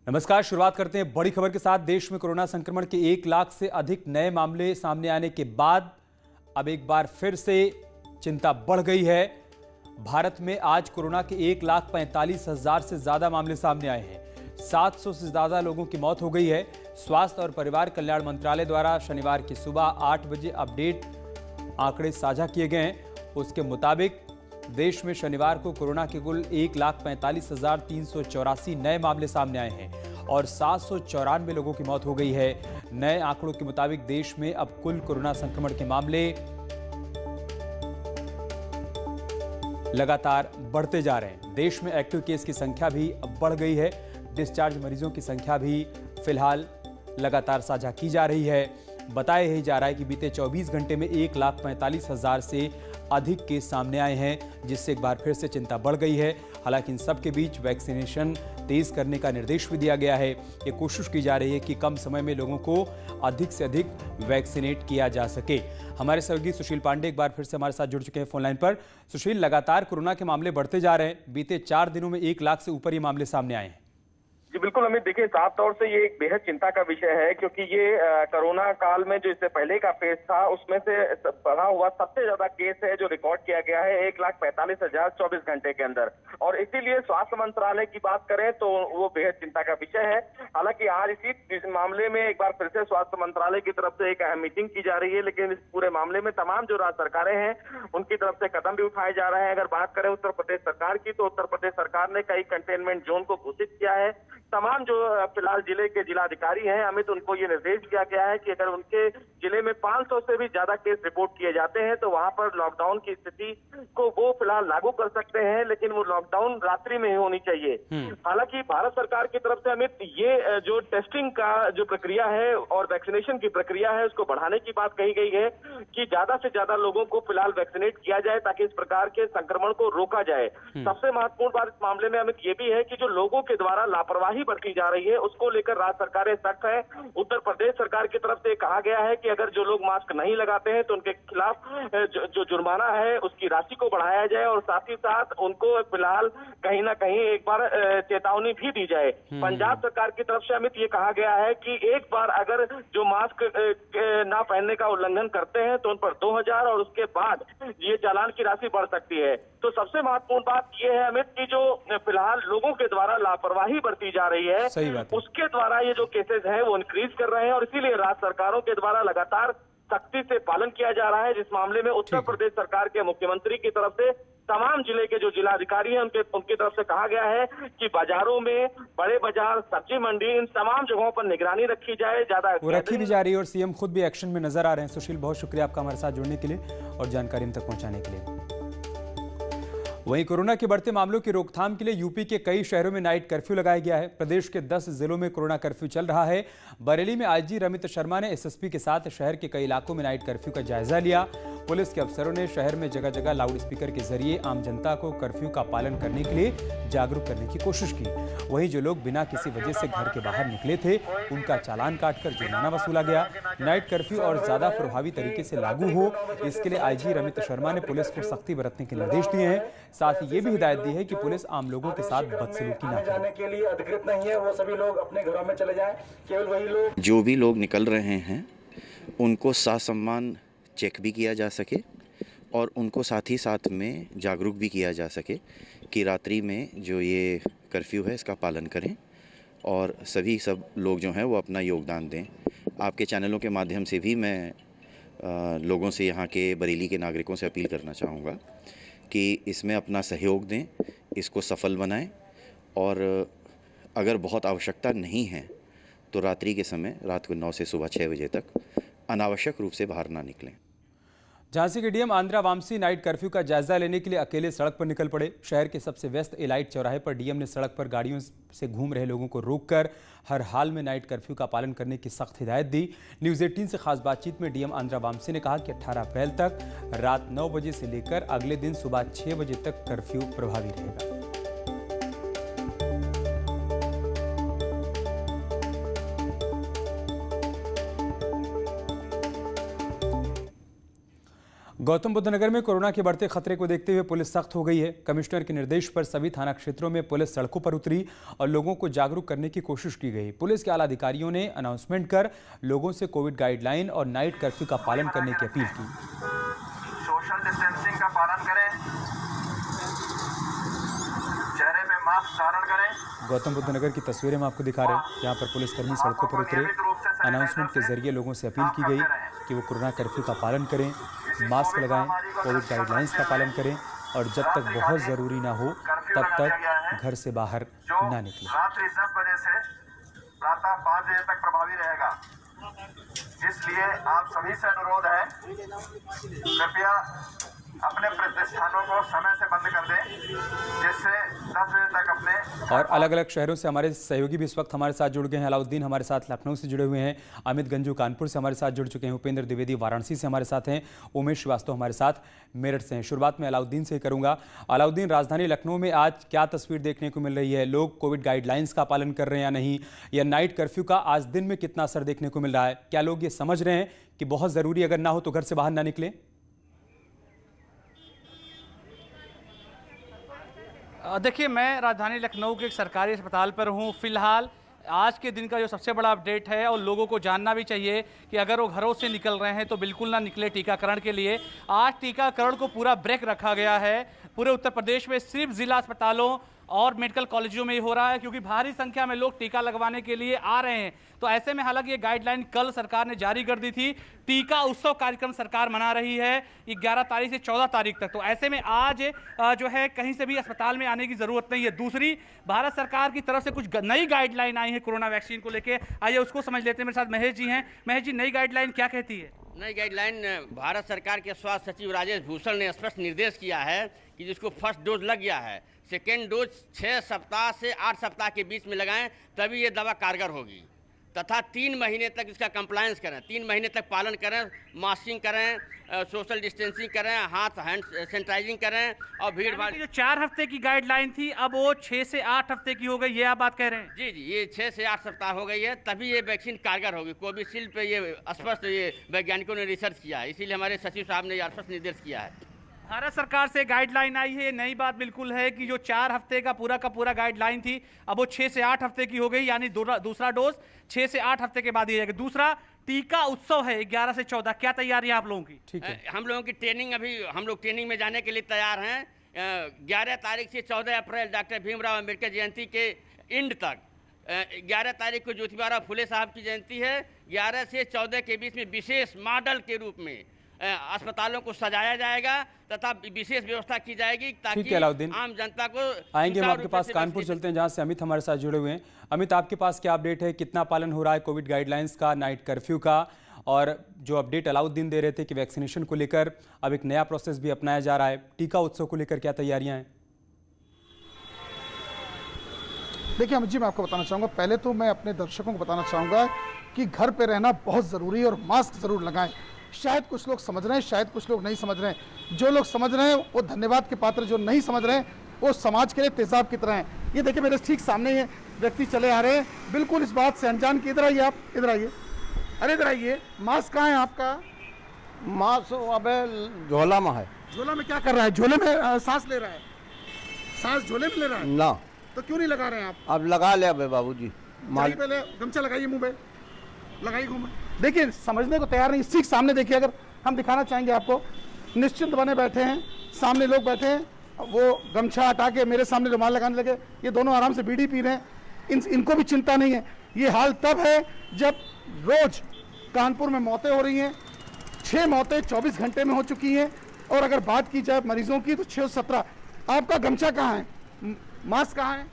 नमस्कार। शुरुआत करते हैं बड़ी खबर के साथ। देश में कोरोना संक्रमण के 1 लाख से अधिक नए मामले सामने आने के बाद अब एक बार फिर से चिंता बढ़ गई है। भारत में आज कोरोना के 1,45,000 से ज्यादा मामले सामने आए हैं। 700 से ज्यादा लोगों की मौत हो गई है। स्वास्थ्य और परिवार कल्याण मंत्रालय द्वारा शनिवार की सुबह 8 बजे अपडेट आंकड़े साझा किए गए हैं। उसके मुताबिक देश में शनिवार को कोरोना के कुल 1,45,384 नए मामले सामने आए हैं और 794 लोगों की मौत हो गई है। नए आंकड़ों के मुताबिक देश में अब कुल कोरोना संक्रमण के मामले लगातार बढ़ते जा रहे हैं। देश में एक्टिव केस की संख्या भी अब बढ़ गई है। डिस्चार्ज मरीजों की संख्या भी फिलहाल लगातार साझा की जा रही है। बताया ही जा रहा है कि बीते 24 घंटे में 1,45,000 से अधिक केस सामने आए हैं, जिससे एक बार फिर से चिंता बढ़ गई है। हालांकि इन सब के बीच वैक्सीनेशन तेज करने का निर्देश भी दिया गया है। ये कोशिश की जा रही है कि कम समय में लोगों को अधिक से अधिक वैक्सीनेट किया जा सके। हमारे सहयोगी सुशील पांडे एक बार फिर से हमारे साथ जुड़ चुके हैं फोन लाइन पर। सुशील, लगातार कोरोना के मामले बढ़ते जा रहे हैं। बीते 4 दिनों में 1 लाख से ऊपर ये मामले सामने आए हैं। जी बिल्कुल अमित, देखिए साफ तौर से ये एक बेहद चिंता का विषय है, क्योंकि ये कोरोना काल में जो इससे पहले का फेज था उसमें से बढ़ा हुआ सबसे ज्यादा केस है जो रिकॉर्ड किया गया है 1,45,000 24 घंटे के अंदर। और इसीलिए स्वास्थ्य मंत्रालय की बात करें तो वो बेहद चिंता का विषय है। हालांकि आज इस मामले में एक बार फिर से स्वास्थ्य मंत्रालय की तरफ से एक अहम मीटिंग की जा रही है, लेकिन इस पूरे मामले में तमाम जो राज्य सरकारें हैं उनकी तरफ से कदम भी उठाए जा रहे हैं। अगर बात करें उत्तर प्रदेश सरकार की, तो उत्तर प्रदेश सरकार ने कई कंटेनमेंट जोन को घोषित किया है। तमाम जो फिलहाल जिले के जिलाधिकारी हैं अमित, उनको ये निर्देश दिया गया है कि अगर उनके जिले में 500 से भी ज्यादा केस रिपोर्ट किए जाते हैं तो वहां पर लॉकडाउन की स्थिति को वो फिलहाल लागू कर सकते हैं, लेकिन वो लॉकडाउन रात्रि में ही होनी चाहिए। हालांकि भारत सरकार की तरफ से अमित ये जो टेस्टिंग का जो प्रक्रिया है और वैक्सीनेशन की प्रक्रिया है उसको बढ़ाने की बात कही गई है कि ज्यादा से ज्यादा लोगों को फिलहाल वैक्सीनेट किया जाए ताकि इस प्रकार के संक्रमण को रोका जाए। सबसे महत्वपूर्ण बात इस मामले में अमित ये भी है कि जो लोगों के द्वारा लापरवाही बरती जा रही है उसको लेकर राज्य सरकारें सख्त है। उत्तर प्रदेश सरकार की तरफ से कहा गया है कि अगर जो लोग मास्क नहीं लगाते हैं तो उनके खिलाफ जो जुर्माना है उसकी राशि को बढ़ाया जाए और साथ ही साथ उनको फिलहाल कहीं ना कहीं एक बार चेतावनी भी दी जाए। पंजाब सरकार की तरफ से अमित ये कहा गया है कि एक बार अगर जो मास्क ना पहनने का उल्लंघन करते हैं तो उन पर 2,000 और उसके बाद ये चालान की राशि बढ़ सकती है। तो सबसे महत्वपूर्ण बात यह है अमित कि जो फिलहाल लोगों के द्वारा लापरवाही बरती जा रही है उसके द्वारा ये जो केसेस हैं वो इंक्रीज कर रहे हैं और इसीलिए राज्य सरकारों के द्वारा लगातार सख्ती से पालन किया जा रहा है। जिस मामले में उत्तर प्रदेश सरकार के मुख्यमंत्री की तरफ से तमाम जिले के जो जिलाधिकारी हैं उनकी तरफ से कहा गया है कि बाजारों में, बड़े बाजार, सब्जी मंडी, इन तमाम जगहों पर निगरानी रखी जाए। ज्यादा वो रखी भी जा रही है और सीएम खुद भी एक्शन में नजर आ रहे हैं। सुशील, बहुत शुक्रिया आपका हमारे साथ जुड़ने के लिए और जानकारी हम तक पहुंचाने के लिए। वहीं कोरोना के बढ़ते मामलों की रोकथाम के लिए यूपी के कई शहरों में नाइट कर्फ्यू लगाया गया है। प्रदेश के 10 जिलों में कोरोना कर्फ्यू चल रहा है। बरेली में आईजी रमित शर्मा ने एसएसपी के साथ शहर के कई इलाकों में नाइट कर्फ्यू का जायजा लिया। पुलिस के अफसरों ने शहर में जगह जगह लाउड स्पीकर के जरिए आम जनता को कर्फ्यू का पालन करने के लिए जागरूक करने की कोशिश की। वहीं जो लोग बिना किसी वजह से घर के बाहर निकले थे उनका चालान काटकर जुर्माना वसूला गया। नाइट कर्फ्यू और ज्यादा प्रभावी तरीके से लागू हो, इसके लिए आईजी रमित शर्मा ने पुलिस को सख्ती बरतने के निर्देश दिए हैं। साथ ही ये भी हिदायत दी है कि पुलिस आम लोगों के साथ बदसलूकी न करे। के लिए अधिकृत नहीं है, वो सभी लोग अपने घरों में चले जाएं। केवल वही लोग जो भी लोग निकल रहे हैं उनको ससम्मान चेक भी किया जा सके और उनको साथ ही साथ में जागरूक भी किया जा सके कि रात्रि में जो ये कर्फ्यू है इसका पालन करें और सब लोग जो हैं वो अपना योगदान दें। आपके चैनलों के माध्यम से भी मैं लोगों से, यहाँ के बरेली के नागरिकों से अपील करना चाहूँगा कि इसमें अपना सहयोग दें, इसको सफल बनाएं और अगर बहुत आवश्यकता नहीं है तो रात्रि के समय रात को 9 से सुबह 6 बजे तक अनावश्यक रूप से बाहर ना निकलें। झांसी के DM Andra Vamsi night curfew का जायजा लेने के लिए अकेले सड़क पर निकल पड़े। शहर के सबसे व्यस्त एलाइट चौराहे पर डीएम ने सड़क पर गाड़ियों से घूम रहे लोगों को रोककर हर हाल में नाइट कर्फ्यू का पालन करने की सख्त हिदायत दी। न्यूज़ 18 से खास बातचीत में डीएम आंद्रा वामसी ने कहा कि 18 अप्रैल तक रात 9 बजे से लेकर अगले दिन सुबह 6 बजे तक कर्फ्यू प्रभावी रहेगा। गौतम बुद्ध नगर में कोरोना के बढ़ते खतरे को देखते हुए पुलिस सख्त हो गई है। कमिश्नर के निर्देश पर सभी थाना क्षेत्रों में पुलिस सड़कों पर उतरी और लोगों को जागरूक करने की कोशिश की गई। पुलिस के आला अधिकारियों ने अनाउंसमेंट कर लोगों से कोविड गाइडलाइन और नाइट कर्फ्यू का पालन करने की अपील की। सोशल डिस्टेंसिंग का पालन करें, चेहरे पे मास्क धारण करें। गौतम बुद्ध नगर की तस्वीरें हम आपको दिखा रहे हैं। यहाँ पर पुलिसकर्मी सड़कों पर उतरे, अनाउंसमेंट के जरिए लोगों से अपील की गई कि वो कोरोना कर्फ्यू का पालन करें, मास्क लगाएं, कोविड गाइडलाइंस का पालन करें और जब तक बहुत ज़रूरी ना हो तब तक घर से बाहर ना निकलें। रात्रि 10 बजे से प्रातः 5 बजे तक प्रभावी रहेगा, इसलिए आप सभी से अनुरोध है, कृपया अपने प्रतिष्ठानों को समय से बंद कर दें, जिससे 10 बजे तक अपने। और अलग अलग शहरों से हमारे सहयोगी भी इस वक्त हमारे साथ जुड़ गए हैं। अलाउद्दीन हमारे साथ लखनऊ से जुड़े हुए हैं, अमित गंजू कानपुर से हमारे साथ जुड़ चुके हैं, उपेंद्र द्विवेदी वाराणसी से हमारे साथ हैं, उमेश श्रीवास्तव हमारे साथ मेरठ से हैं। शुरुआत में अलाउद्दीन से करूंगा। अलाउद्दीन, राजधानी लखनऊ में आज क्या तस्वीर देखने को मिल रही है? लोग कोविड गाइडलाइंस का पालन कर रहे हैं या नहीं, या नाइट कर्फ्यू का आज दिन में कितना असर देखने को मिल रहा है? क्या लोग ये समझ रहे हैं कि बहुत ज़रूरी अगर ना हो तो घर से बाहर ना निकलें? देखिए, मैं राजधानी लखनऊ के एक सरकारी अस्पताल पर हूँ। फिलहाल आज के दिन का जो सबसे बड़ा अपडेट है, और लोगों को जानना भी चाहिए कि अगर वो घरों से निकल रहे हैं तो बिल्कुल ना निकले टीकाकरण के लिए। आज टीकाकरण को पूरा ब्रेक रखा गया है। पूरे उत्तर प्रदेश में सिर्फ जिला अस्पतालों और मेडिकल कॉलेजों में ही हो रहा है, क्योंकि भारी संख्या में लोग टीका लगवाने के लिए आ रहे हैं। तो ऐसे में हालांकि ये गाइडलाइन कल सरकार ने जारी कर दी थी। टीका उत्सव कार्यक्रम सरकार मना रही है 11 तारीख से 14 तारीख तक। तो ऐसे में आज जो है कहीं से भी अस्पताल में आने की जरूरत नहीं है। दूसरी, भारत सरकार की तरफ से कुछ नई गाइडलाइन आई है कोरोना वैक्सीन को लेकर, आइए उसको समझ लेते हैं। मेरे साथ महेश जी हैं। महेश जी, नई गाइडलाइन क्या कहती है? नई गाइडलाइन भारत सरकार के स्वास्थ्य सचिव राजेश भूषण ने स्पष्ट निर्देश किया है कि जिसको फर्स्ट डोज लग गया है, सेकेंड डोज 6 सप्ताह से 8 सप्ताह के बीच में लगाएं, तभी ये दवा कारगर होगी। तथा 3 महीने तक इसका कंप्लायंस करें, 3 महीने तक पालन करें, मास्किंग करें, सोशल डिस्टेंसिंग करें, हाथ हैंड सैनिटाइजिंग करें और भीड़ भाड़। जो 4 हफ्ते की गाइडलाइन थी अब वो 6 से 8 हफ्ते की हो गई, ये आप बात कह रहे हैं? जी, ये 6 से 8 सप्ताह हो गई है, तभी ये वैक्सीन कारगर होगी। कोविशील्ड पे ये स्पष्ट ये वैज्ञानिकों ने रिसर्च किया है, इसीलिए हमारे सचिव साहब ने ये स्पष्ट निर्देश किया है। भारत सरकार से गाइडलाइन आई है, नई बात बिल्कुल है कि जो 4 हफ्ते का पूरा गाइडलाइन थी अब वो 6 से 8 हफ्ते की हो गई, यानी दूसरा डोज 6 से 8 हफ्ते के बाद दिया जाएगा। दूसरा, टीका उत्सव है 11 से 14, क्या तैयारी है आप लोगों की? ठीक है, हम लोगों की ट्रेनिंग, अभी हम लोग ट्रेनिंग में जाने के लिए तैयार हैं। 11 तारीख से 14 अप्रैल डॉक्टर भीमराव अम्बेडकर जयंती के एंड तक, 11 तारीख को ज्योतिबा फुले साहब की जयंती है, 11 से 14 के बीच में विशेष मॉडल के रूप में अस्पतालों को सजाया जाएगा तथा विशेष व्यवस्था की जाएगी ताकि आम जनता को। आएंगे हम आपके पास, कानपुर चलते हैं जहां से अमित हमारे साथ जुड़े हुए हैं। अमित, आपके पास क्या अपडेट है? कितना पालन हो रहा है कोविड गाइडलाइंस का, नाइट कर्फ्यू का? और जो अपडेट अलाउद्दीन दे रहे थे कि वैक्सीनेशन को लेकर अब एक नया प्रोसेस भी अपनाया जा रहा है, टीका उत्सव को लेकर क्या तैयारियां हैं? देखिए अमित जी, मैं आपको बताना चाहूँगा, पहले तो मैं अपने दर्शकों को बताना चाहूँगा कि घर पे रहना बहुत ज़रूरी है और मास्क ज़रूर लगाएं। शायद कुछ लोग समझ रहे हैं, शायद कुछ लोग नहीं समझ रहे हैं। जो लोग समझ रहे हैं वो धन्यवाद के पात्र, जो नहीं समझ रहे हैं वो समाज के लिए तेजाब की तरह हैं। ये देखिए मेरे ठीक सामने ये व्यक्ति चले आ रहे हैं, बिल्कुल इस बात से अनजान कि इधर आइए, आप इधर आइए, अरे इधर आइए। मास्क कहाँ है आपका? मास्क अब झोला में है। झोला में क्या कर रहा है? झोले में सांस ले रहा है? सांस झोले में ले रहा है ना, तो क्यों नहीं लगा रहे हैं आप? अब लगा लिया बाबूजी। पहले गमछा लगाइए, मुंह में लगाइए, घूम। देखिए समझने को तैयार नहीं। ठीक सामने देखिए, अगर हम दिखाना चाहेंगे आपको, निश्चिंत बने बैठे हैं, सामने लोग बैठे हैं, वो गमछा हटा के मेरे सामने रुमाल लगाने लगे। ये दोनों आराम से बीड़ी पी रहे हैं, इनको भी चिंता नहीं है। ये हाल तब है जब रोज कानपुर में मौतें हो रही हैं। 6 मौतें 24 घंटे में हो चुकी हैं। और अगर बात की जाए मरीजों की तो 6 से 17। आपका गमछा कहाँ है? मास्क कहाँ है?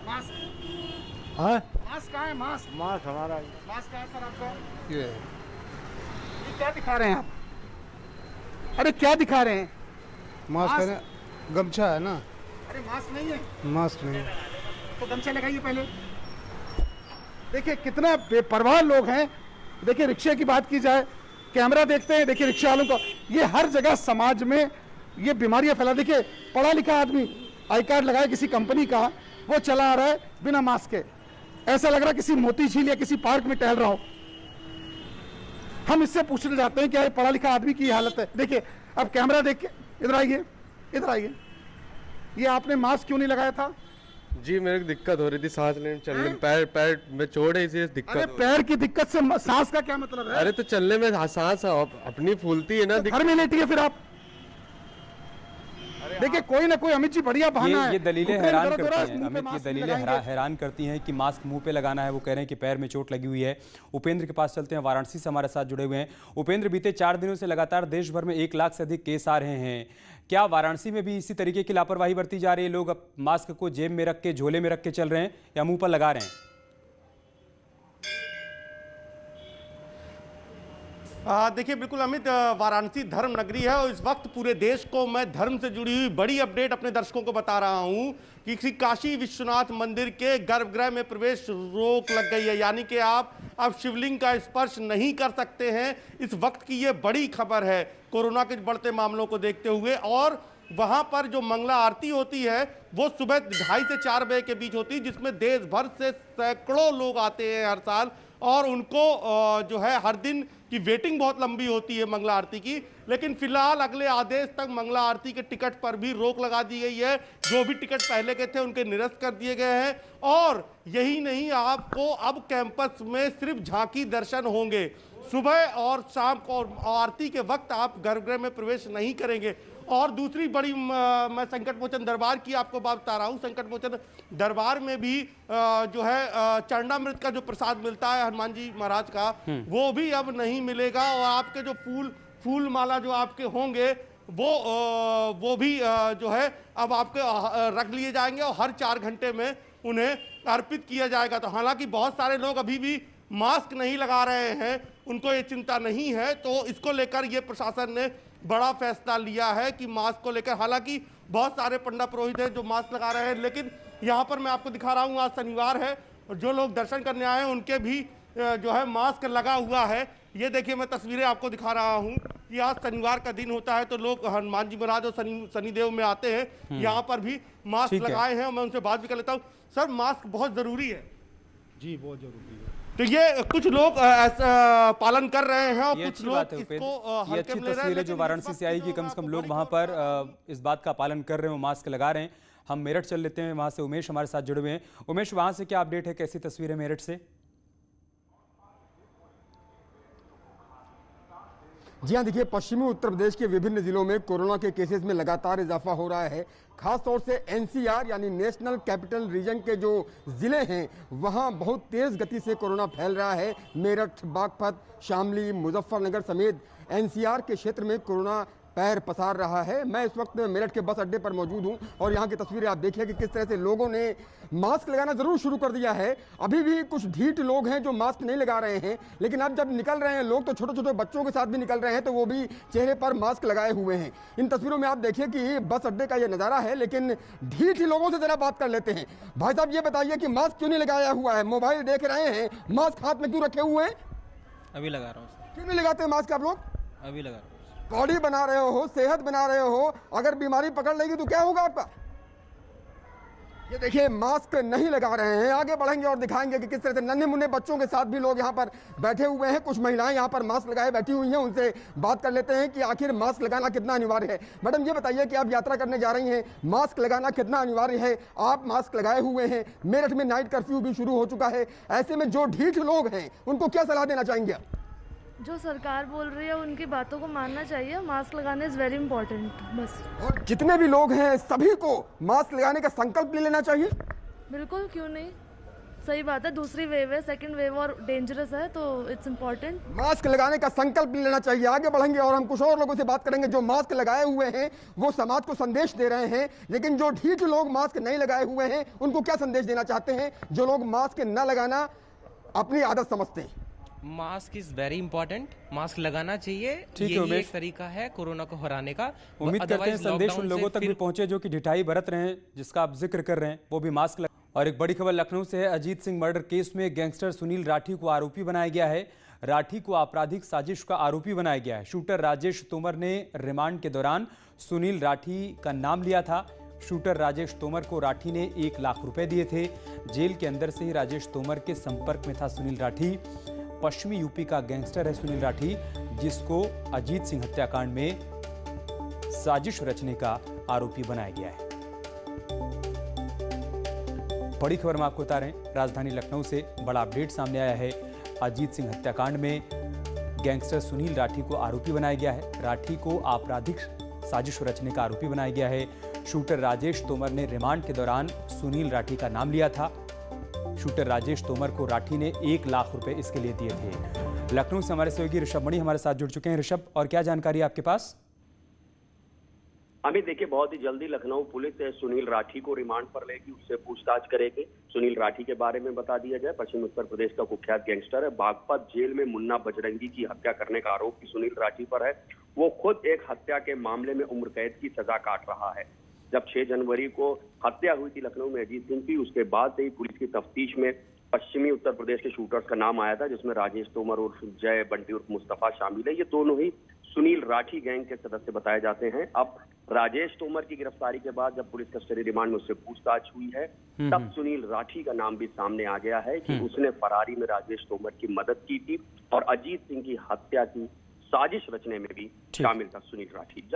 मास्क मास्क कहाँ है? मास्क हमारा मास्क कहाँ है सर आपका? ये क्या दिखा रहे हैं आप? अरे क्या दिखा रहे हैं? मास्क है, गमछा है ना। अरे मास्क नहीं है। मास्क नहीं तो गमछा लगाइए पहले। देखिए कितना बेपरवाह लोग हैं। देखिए रिक्शे की बात की जाए, कैमरा देखते हैं, देखिए रिक्शा वालों को, ये हर जगह समाज में ये बीमारियां फैला। देखिए पढ़ा लिखा आदमी आई कार्ड लगाए किसी कंपनी का, वो चला आ रहा है बिना मास्क के, ऐसा लग रहा है किसी मोती झील या किसी पार्क में टहल रहा हो। हम इससे पूछने जाते हैं कि ये पढ़ा लिखा आदमी की हालत है। देखिए अब कैमरा देख के इधर आइए, इधर आइए। ये आपने मास्क क्यों नहीं लगाया था? जी मेरे को दिक्कत हो रही थी सांस लेने चलने में, पैर में चोट है इसीलिए दिक्कत। अरे पैर की दिक्कत से सांस का क्या मतलब है? अरे तो चलने में सांस अपनी फूलती है ना। घर में लेटी है फिर आप। देखिए कोई ना कोई अमित जी बढ़िया बहाना है। ये दलीलें हैरान करती हैं अमित, ये दलीलें हैरान करती हैं कि मास्क मुंह पे लगाना है। वो कह रहे हैं कि पैर में चोट लगी हुई है। उपेंद्र के पास चलते हैं, वाराणसी से हमारे साथ जुड़े हुए हैं। उपेंद्र, बीते 4 दिनों से लगातार देश भर में 1 लाख से अधिक केस आ रहे हैं। क्या वाराणसी में भी इसी तरीके की लापरवाही बरती जा रही है? लोग अब मास्क को जेब में रख के, झोले में रख के चल रहे हैं या मुंह पर लगा रहे हैं? देखिए बिल्कुल अमित, वाराणसी धर्म नगरी है और इस वक्त पूरे देश को मैं धर्म से जुड़ी हुई बड़ी अपडेट अपने दर्शकों को बता रहा हूं कि श्री काशी विश्वनाथ मंदिर के गर्भगृह में प्रवेश रोक लग गई है। यानी कि आप अब शिवलिंग का स्पर्श नहीं कर सकते हैं। इस वक्त की ये बड़ी खबर है कोरोना के बढ़ते मामलों को देखते हुए। और वहां पर जो मंगला आरती होती है वो सुबह 2:30 से 4 बजे के बीच होती है, जिसमें देश भर से सैकड़ों लोग आते हैं हर साल और उनको जो है हर दिन की वेटिंग बहुत लंबी होती है मंगला आरती की। लेकिन फिलहाल अगले आदेश तक मंगला आरती के टिकट पर भी रोक लगा दी गई है। जो भी टिकट पहले के थे उनके निरस्त कर दिए गए हैं। और यही नहीं, आपको अब कैंपस में सिर्फ झांकी दर्शन होंगे। सुबह और शाम को और आरती के वक्त आप गर्भगृह में प्रवेश नहीं करेंगे। और दूसरी बड़ी मैं संकट मोचन दरबार की आपको बात बता रहा हूँ। संकट मोचन दरबार में भी जो है चरणामृत का जो प्रसाद मिलता है हनुमान जी महाराज का, वो भी अब नहीं मिलेगा। और आपके जो फूल माला जो आपके होंगे वो भी जो है अब आपके रख लिए जाएंगे और हर 4 घंटे में उन्हें अर्पित किया जाएगा। तो हालांकि बहुत सारे लोग अभी भी मास्क नहीं लगा रहे हैं, उनको ये चिंता नहीं है। तो इसको लेकर ये प्रशासन ने बड़ा फैसला लिया है कि मास्क को लेकर, हालांकि बहुत सारे पंडा पुरोहित हैं जो मास्क लगा रहे हैं, लेकिन यहाँ पर मैं आपको दिखा रहा हूँ आज शनिवार है और जो लोग दर्शन करने आए हैं उनके भी जो है मास्क लगा हुआ है। ये देखिए मैं तस्वीरें आपको दिखा रहा हूँ कि आज शनिवार का दिन होता है तो लोग हनुमान जी महाराज और शनिदेव में आते हैं। यहाँ पर भी मास्क लगाए हैं और मैं उनसे बात भी कर लेता हूँ। सर मास्क बहुत जरूरी है? जी बहुत जरूरी है। तो ये कुछ लोग ऐसा पालन कर रहे हैं और कुछ लोग इसको ये अच्छी तस्वीर है जो वाराणसी से आई कि कम से कम लोग वहां पर इस बात का पालन कर रहे हैं, मास्क लगा रहे हैं। हम मेरठ चल लेते हैं, वहां से उमेश हमारे साथ जुड़े हुए हैं। उमेश, वहां से क्या अपडेट है, कैसी तस्वीर है मेरठ से? जी हाँ, देखिए पश्चिमी उत्तर प्रदेश के विभिन्न जिलों में कोरोना के केसेस में लगातार इजाफा हो रहा है। खास तौर से एनसीआर यानी नेशनल कैपिटल रीजन के जो जिले हैं वहाँ बहुत तेज गति से कोरोना फैल रहा है। मेरठ, बागपत, शामली, मुजफ्फरनगर समेत एनसीआर के क्षेत्र में कोरोना पैर पसार रहा है। मैं इस वक्त मेरठ के बस अड्डे पर मौजूद हूं और यहां की तस्वीरें आप देखिए कि किस तरह से लोगों ने मास्क लगाना जरूर शुरू कर दिया है। अभी भी कुछ ढीठ लोग हैं जो मास्क नहीं लगा रहे हैं, लेकिन अब जब निकल रहे हैं लोग तो छोटे छोटे बच्चों के साथ भी निकल रहे हैं तो वो भी चेहरे पर मास्क लगाए हुए हैं। इन तस्वीरों में आप देखिए कि बस अड्डे का ये नज़ारा है, लेकिन ढीठ लोगों से जरा बात कर लेते हैं। भाई साहब ये बताइए कि मास्क क्यों नहीं लगाया हुआ है? मोबाइल देख रहे हैं, मास्क हाथ में क्यों रखे हुए हैं? अभी लगा रहा हूँ। क्यों नहीं लगाते मास्क आप लोग? अभी लगा रहा हूँ। बॉडी बना रहे हो, सेहत बना रहे हो, अगर बीमारी पकड़ लेगी तो क्या होगा आपका? ये देखिए मास्क नहीं लगा रहे हैं। आगे बढ़ेंगे और दिखाएंगे कि किस तरह से नन्हे मुन्ने बच्चों के साथ भी लोग यहाँ पर बैठे हुए हैं। कुछ महिलाएं यहाँ पर मास्क लगाए बैठी हुई हैं, उनसे बात कर लेते हैं कि आखिर मास्क लगाना कितना अनिवार्य है। मैडम ये बताइए कि आप यात्रा करने जा रही हैं, मास्क लगाना कितना अनिवार्य है? आप मास्क लगाए हुए हैं, मेरठ में नाइट कर्फ्यू भी शुरू हो चुका है, ऐसे में जो ढीठ लोग हैं उनको क्या सलाह देना चाहेंगे? जो सरकार बोल रही है उनकी बातों को मानना चाहिए। मास्क लगाना इज वेरी इंपॉर्टेंट बस। और जितने भी लोग हैं सभी को मास्क लगाने का संकल्प ले लेना चाहिए। बिल्कुल, क्यों नहीं, सही बात है। दूसरी वेव है, सेकंड वेव और डेंजरस है, तो इट्स इम्पोर्टेंट। मास्क लगाने का संकल्प ले लेना चाहिए। आगे बढ़ेंगे और हम कुछ और लोगों से बात करेंगे जो मास्क लगाए हुए हैं, वो समाज को संदेश दे रहे हैं, लेकिन जो ढीठ लोग मास्क नहीं लगाए हुए हैं उनको क्या संदेश देना चाहते हैं, जो लोग मास्क न लगाना अपनी आदत समझते हैं। Mask is very important, mask लगाना चाहिए। ठीक है, एक तरीका है कोरोना को हराने का। उम्मीद करते हैं संदेश उन लोगों तक भी पहुंचे जो कि ढिठाई बरत रहे हैं, जिसका आप जिक्र कर रहे हैं, वो भी मास्क लगा। और एक बड़ी खबर लखनऊ से है। अजीत सिंह मर्डर केस में गैंगस्टर सुनील राठी को आरोपी बनाया गया है। राठी को आपराधिक साजिश का आरोपी बनाया गया है। शूटर राजेश तोमर ने रिमांड के दौरान सुनील राठी का नाम लिया था। शूटर राजेश तोमर को राठी ने 1 लाख रुपए दिए थे। जेल के अंदर से ही राजेश तोमर के संपर्क में था सुनील राठी। पश्चिमी यूपी का गैंगस्टर है सुनील राठी, जिसको अजीत सिंह हत्याकांड में साजिश रचने का आरोपी बनाया गया है। बड़ी खबर हम आपको बता रहे हैं, राजधानी लखनऊ से बड़ा अपडेट सामने आया है। अजीत सिंह हत्याकांड में गैंगस्टर सुनील राठी को आरोपी बनाया गया है। राठी को आपराधिक साजिश रचने का आरोपी बनाया गया है। शूटर राजेश तोमर ने रिमांड के दौरान सुनील राठी का नाम लिया था। शूटर राजेश तोमर को राठी ने 1 लाख रुपए इसके लिए दिए थे। लखनऊ से हमारे सहयोगी ऋषभ मणि हमारे साथ जुड़ चुके हैं। ऋषभ, और क्या जानकारी है आपके पास? अमित, देखिए, बहुत ही जल्दी लखनऊ पुलिस सुनील राठी को रिमांड पर लेगी, उससे पूछताछ करेगी। सुनील राठी के बारे में बता दिया जाए, पश्चिम उत्तर प्रदेश का कुख्यात गैंगस्टर है। बागपत जेल में मुन्ना बजरंगी की हत्या करने का आरोप भी सुनील राठी पर है। वो खुद एक हत्या के मामले में उम्र कैद की सजा काट रहा है। जब 6 जनवरी को हत्या हुई थी लखनऊ में अजीत सिंह की, उसके बाद से ही पुलिस की तफ्तीश में पश्चिमी उत्तर प्रदेश के शूटर्स का नाम आया था, जिसमें राजेश तोमर उर्फ जय, बंटी उर्फ मुस्तफा शामिल है। ये दोनों ही सुनील राठी गैंग के सदस्य बताए जाते हैं। अब राजेश तोमर की गिरफ्तारी के बाद जब पुलिस कस्टडी रिमांड में उससे पूछताछ हुई है, तब सुनील राठी का नाम भी सामने आ गया है कि उसने फरारी में राजेश तोमर की मदद की थी और अजीत सिंह की हत्या की साजिश रचने में भी शामिल था सुनील राठी।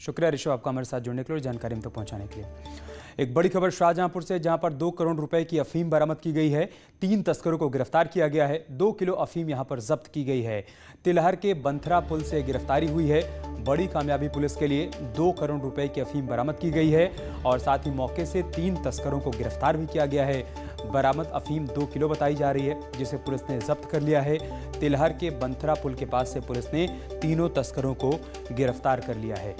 शुक्रिया ऋषभ, आपका हमारे साथ जुड़ने के लिए और जानकारी हम तक पहुंचाने के लिए। एक बड़ी खबर शाहजहांपुर से, जहां पर 2 करोड़ रुपए की अफीम बरामद की गई है। 3 तस्करों को गिरफ्तार किया गया है। 2 किलो अफीम यहां पर जब्त की गई है। तिलहर के बंथरा पुल से गिरफ्तारी हुई है। बड़ी कामयाबी पुलिस के लिए। 2 करोड़ रुपए की अफीम बरामद की गई है और साथ ही मौके से 3 तस्करों को गिरफ्तार भी किया गया है। बरामद अफीम 2 किलो बताई जा रही है, जिसे पुलिस ने जब्त कर लिया है। तिलहर के बंथरा पुल के पास से पुलिस ने तीनों तस्करों को गिरफ्तार कर लिया है।